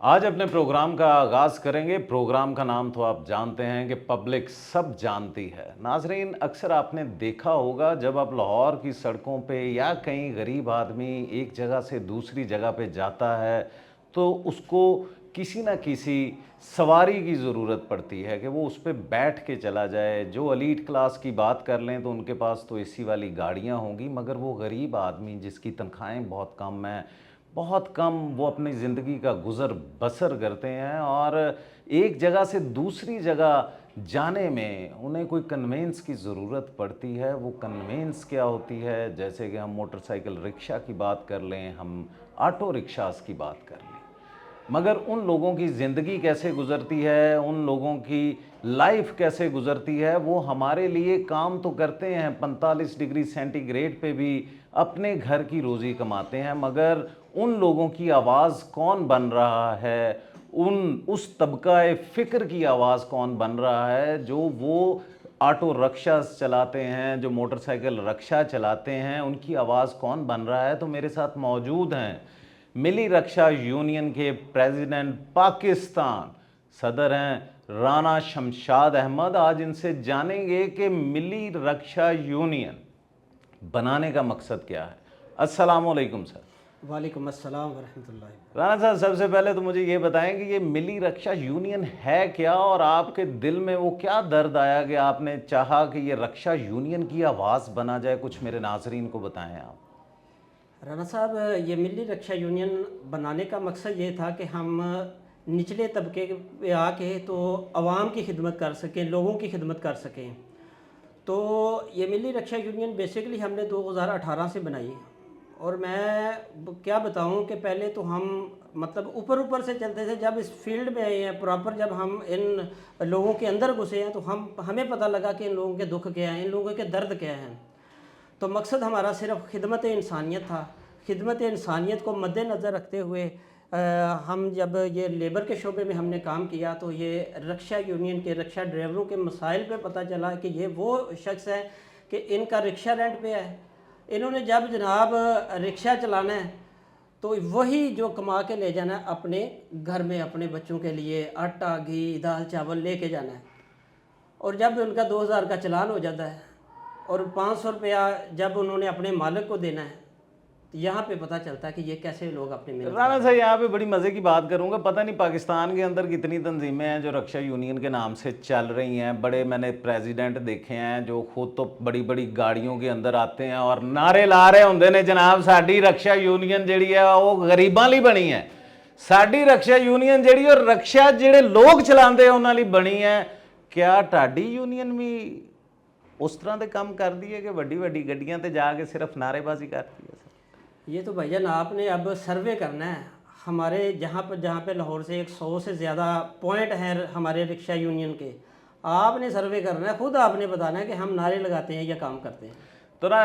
آج اپنے پروگرام کا آغاز کریں گے۔ پروگرام کا نام تو آپ جانتے ہیں کہ پبلک سب جانتی ہے۔ ناظرین، اکثر آپ نے دیکھا ہوگا جب آپ لاہور کی سڑکوں پہ یا کہیں غریب آدمی ایک جگہ سے دوسری جگہ پہ جاتا ہے تو اس کو کسی نہ کسی سواری کی ضرورت پڑتی ہے کہ وہ اس پہ بیٹھ کے چلا جائے۔ جو ایلیٹ کلاس کی بات کر لیں تو ان کے پاس تو اے سی والی گاڑیاں ہوں گی، مگر وہ غریب آدمی جس کی تنخواہیں بہت کم ہیں، بہت کم وہ اپنی زندگی کا گزر بسر کرتے ہیں، اور ایک جگہ سے دوسری جگہ جانے میں انہیں کوئی کنوینس کی ضرورت پڑتی ہے۔ وہ کنوینس کیا ہوتی ہے؟ جیسے کہ ہم موٹر سائیکل رکشہ کی بات کر لیں، ہم آٹو رکشاز کی بات کر لیں، مگر ان لوگوں کی زندگی کیسے گزرتی ہے، ان لوگوں کی لائف کیسے گزرتی ہے، وہ ہمارے لیے کام تو کرتے ہیں 45 ڈگری سینٹی گریڈ پہ بھی اپنے گھر کی روزی کماتے ہیں، مگر ان لوگوں کی آواز کون بن رہا ہے، اس طبقہ فکر کی آواز کون بن رہا ہے جو وہ آٹو رکشہ چلاتے ہیں، جو موٹر سائیکل رکشہ چلاتے ہیں، ان کی آواز کون بن رہا ہے؟ تو میرے ساتھ موجود ہیں ملی رکشہ یونین کے پریزیڈنٹ پاکستان، صدر ہیں رانا شمشاد احمد۔ آج ان سے جانیں گے کہ ملی رکشہ یونین بنانے کا مقصد کیا ہے۔ السلام علیکم سر۔ وعلیکم السلام ورحمۃ اللہ۔ رانا صاحب، سب سے پہلے تو مجھے یہ بتائیں کہ یہ ملی رکشہ یونین ہے کیا، اور آپ کے دل میں وہ کیا درد آیا کہ آپ نے چاہا کہ یہ رکشہ یونین کی آواز بنا جائے؟ کچھ میرے ناظرین کو بتائیں آپ۔ رانا صاحب، یہ ملی رکشہ یونین بنانے کا مقصد یہ تھا کہ ہم نچلے طبقے پہ آ کے تو عوام کی خدمت کر سکیں، لوگوں کی خدمت کر سکیں۔ تو یہ ملی رکشہ یونین بیسیکلی ہم نے 2018 سے بنائی ہے، اور میں کیا بتاؤں کہ پہلے تو ہم مطلب اوپر سے چلتے تھے، جب اس فیلڈ میں آئے ہیں پراپر، جب ہم ان لوگوں کے اندر گھسے ہیں تو ہمیں پتہ لگا کہ ان لوگوں کے دکھ کیا ہیں، ان لوگوں کے درد کیا ہیں۔ تو مقصد ہمارا صرف خدمت انسانیت تھا۔ خدمت انسانیت کو مد نظر رکھتے ہوئے ہم جب یہ لیبر کے شعبے میں ہم نے کام کیا تو یہ رکشہ یونین کے رکشہ ڈرائیوروں کے مسائل پہ پتہ چلا کہ یہ وہ شخص ہے کہ ان کا رکشہ رینٹ پہ ہے۔ انہوں نے جب جناب رکشہ چلانا ہے تو وہی جو کما کے لے جانا ہے اپنے گھر میں، اپنے بچوں کے لیے آٹا، گھی، دال، چاول لے کے جانا ہے، اور جب ان کا 2000 کا چلان ہو جاتا ہے اور 500 روپیہ جب انہوں نے اپنے مالک کو دینا ہے، تو یہاں پہ پتہ چلتا ہے کہ یہ کیسے لوگ اپنے محنت رانا صاحب، یہاں پہ بڑی مزے کی بات کروں گا۔ پتہ نہیں پاکستان کے اندر کتنی تنظیمیں ہیں جو رکشہ یونین کے نام سے چل رہی ہیں۔ بڑے میں نے پریزیڈنٹ دیکھے ہیں جو خود تو بڑی بڑی گاڑیوں کے اندر آتے ہیں اور نعرے لا رہے ہوندے نے، جناب ساڈی رکشہ یونین جڑی ہے وہ غریباں لی بنی ہے، ساڈی رکشہ یونین جڑی اور رکشہ جڑے لوگ چلاندے ہیں انہاں لی بنی ہے۔ کیا ٹاڈی یونین بھی اس طرح دے کام کر دی ہے کہ وڈی وڈی گڈیاں تے جا کے صرف نعرے بازی کرتی ہے؟ یہ تو بھائی جان آپ نے اب سروے کرنا ہے۔ ہمارے جہاں پہ لاہور سے 100 سے زیادہ پوائنٹ ہیں ہمارے رکشہ یونین کے، آپ نے سروے کرنا ہے، خود آپ نے بتانا ہے کہ ہم نعرے لگاتے ہیں یا کام کرتے ہیں۔ تو نا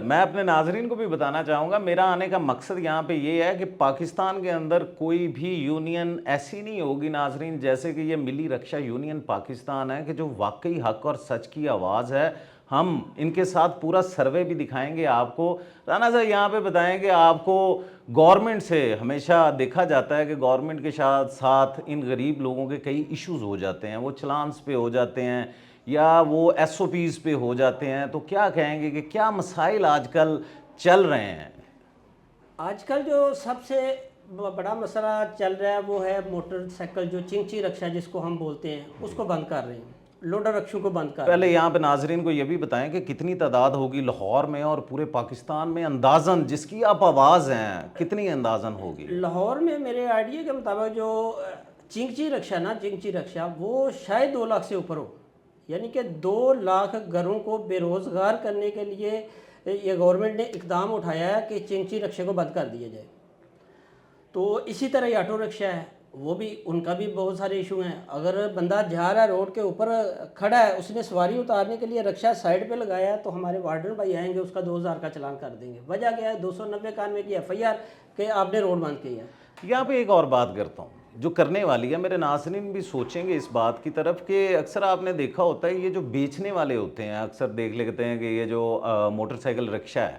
میں اپنے ناظرین کو بھی بتانا چاہوں گا، میرا آنے کا مقصد یہاں پہ یہ ہے کہ پاکستان کے اندر کوئی بھی یونین ایسی نہیں ہوگی ناظرین جیسے کہ یہ ملی رکشہ یونین پاکستان ہے، کہ جو واقعی حق اور سچ کی آواز ہے۔ ہم ان کے ساتھ پورا سروے بھی دکھائیں گے آپ کو۔ رانا صاحب، یہاں پہ بتائیں کہ آپ کو گورنمنٹ سے ہمیشہ دیکھا جاتا ہے کہ گورنمنٹ کے ساتھ ان غریب لوگوں کے کئی ایشوز ہو جاتے ہیں، وہ چلانس پہ ہو جاتے ہیں یا وہ ایس او پیز پہ ہو جاتے ہیں، تو کیا کہیں گے کہ کیا مسائل آج کل چل رہے ہیں؟ آج کل جو سب سے بڑا مسئلہ چل رہا ہے وہ ہے موٹر سائیکل جو چنچی رکشہ جس کو ہم بولتے ہیں، اس کو بند کر رہے ہیں، لوڈر رکشوں کو بند کر رہے ہیں۔ پہلے یہاں پہ ناظرین کو یہ بھی بتائیں کہ کتنی تعداد ہوگی لاہور میں اور پورے پاکستان میں اندازاً، جس کی آپ آواز ہیں، کتنی اندازاً ہوگی؟ لاہور میں میرے آئیڈیا کے مطابق جو چنچی رکشہ وہ شاید 2 لاکھ سے اوپر ہو، یعنی کہ 2 لاکھ گھروں کو بے روزگار کرنے کے لیے یہ گورنمنٹ نے اقدام اٹھایا ہے کہ چنچی رکشے کو بند کر دیا جائے۔ تو اسی طرح یہ آٹو رکشہ ہے، وہ بھی ان کا بھی بہت سارے ایشو ہیں۔ اگر بندہ جا رہا ہے روڈ کے اوپر کھڑا ہے، اس نے سواری اتارنے کے لیے رکشہ سائڈ پہ لگایا ہے، تو ہمارے وارڈن بھائی آئیں گے، اس کا 2000 کا چلان کر دیں گے۔ وجہ کیا ہے؟ 290 کی FIR کہ آپ نے روڈ بند کیا ہے۔ یہاں پہ ایک اور بات کرتا ہوں جو کرنے والی ہے، میرے ناظرین بھی سوچیں گے اس بات کی طرف کہ اکثر آپ نے دیکھا ہوتا ہے یہ جو بیچنے والے ہوتے ہیں، اکثر دیکھ لیتے ہیں کہ یہ جو موٹر سائیکل رکشہ ہے،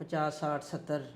50 60 70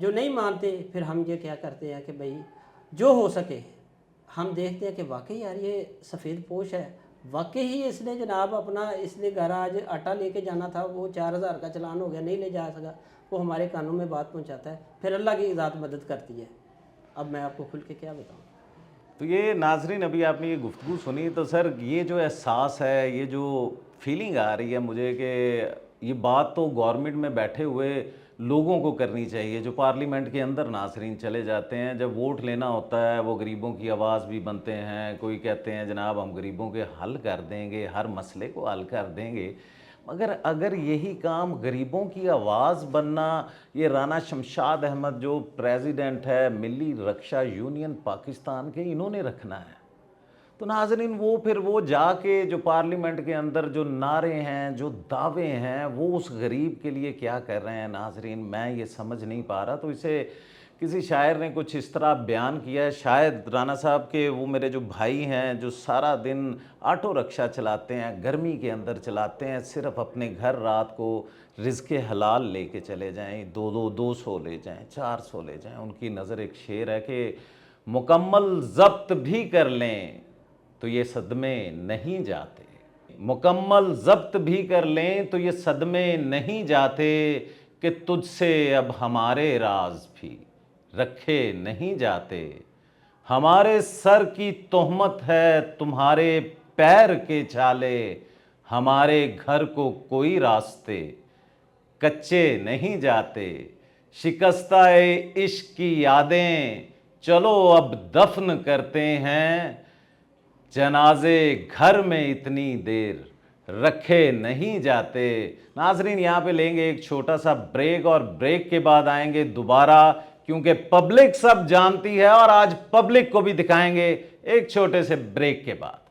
جو نہیں مانتے پھر ہم یہ کیا کرتے ہیں کہ بھئی جو ہو سکے ہم دیکھتے ہیں کہ واقعی یار یہ سفید پوش ہے، واقعی ہی اس نے جناب اپنا اس نے گھر آج آٹا لے کے جانا تھا، وہ 4000 کا چلان ہو گیا، نہیں لے جا سکا، وہ ہمارے کانوں میں بات پہنچاتا ہے، پھر اللہ کی ذات مدد کرتی ہے۔ اب میں آپ کو کھل کے کیا بتاؤں۔ تو یہ ناظرین ابھی آپ نے یہ گفتگو سنی تو سر یہ جو احساس ہے، یہ جو فیلنگ آ رہی ہے مجھے کہ یہ بات تو گورنمنٹ میں بیٹھے ہوئے لوگوں کو کرنی چاہیے، جو پارلیمنٹ کے اندر ناظرین چلے جاتے ہیں، جب ووٹ لینا ہوتا ہے وہ غریبوں کی آواز بھی بنتے ہیں، کوئی کہتے ہیں جناب ہم غریبوں کے حل کر دیں گے، ہر مسئلے کو حل کر دیں گے، مگر اگر یہی کام غریبوں کی آواز بننا، یہ رانا شمشاد احمد جو پریزیڈنٹ ہے ملی رکشا یونین پاکستان کے، انہوں نے رکھنا ہے، تو ناظرین وہ پھر وہ جا کے جو پارلیمنٹ کے اندر جو نعرے ہیں، جو دعوے ہیں، وہ اس غریب کے لیے کیا کر رہے ہیں ناظرین، میں یہ سمجھ نہیں پا رہا۔ تو اسے کسی شاعر نے کچھ اس طرح بیان کیا ہے، شاید رانا صاحب کے وہ میرے جو بھائی ہیں جو سارا دن آٹو رکشہ چلاتے ہیں، گرمی کے اندر چلاتے ہیں، صرف اپنے گھر رات کو رزق حلال لے کے چلے جائیں، 200 لے جائیں، 400 لے جائیں، ان کی نظر ایک شعر ہے کہ مکمل ضبط بھی کر لیں تو یہ صدمے نہیں جاتے، مکمل ضبط بھی کر لیں تو یہ صدمے نہیں جاتے، کہ تجھ سے اب ہمارے راز بھی رکھے نہیں جاتے، ہمارے سر کی تہمت ہے تمہارے پیر کے چھالے، ہمارے گھر کو کوئی راستے کچے نہیں جاتے، شکستہ عشق کی یادیں چلو اب دفن کرتے ہیں، جنازے گھر میں اتنی دیر رکھے نہیں جاتے۔ ناظرین یہاں پہ لیں گے ایک چھوٹا سا بریک، اور بریک کے بعد آئیں گے دوبارہ، کیونکہ پبلک سب جانتی ہے اور آج پبلک کو بھی دکھائیں گے ایک چھوٹے سے بریک کے بعد۔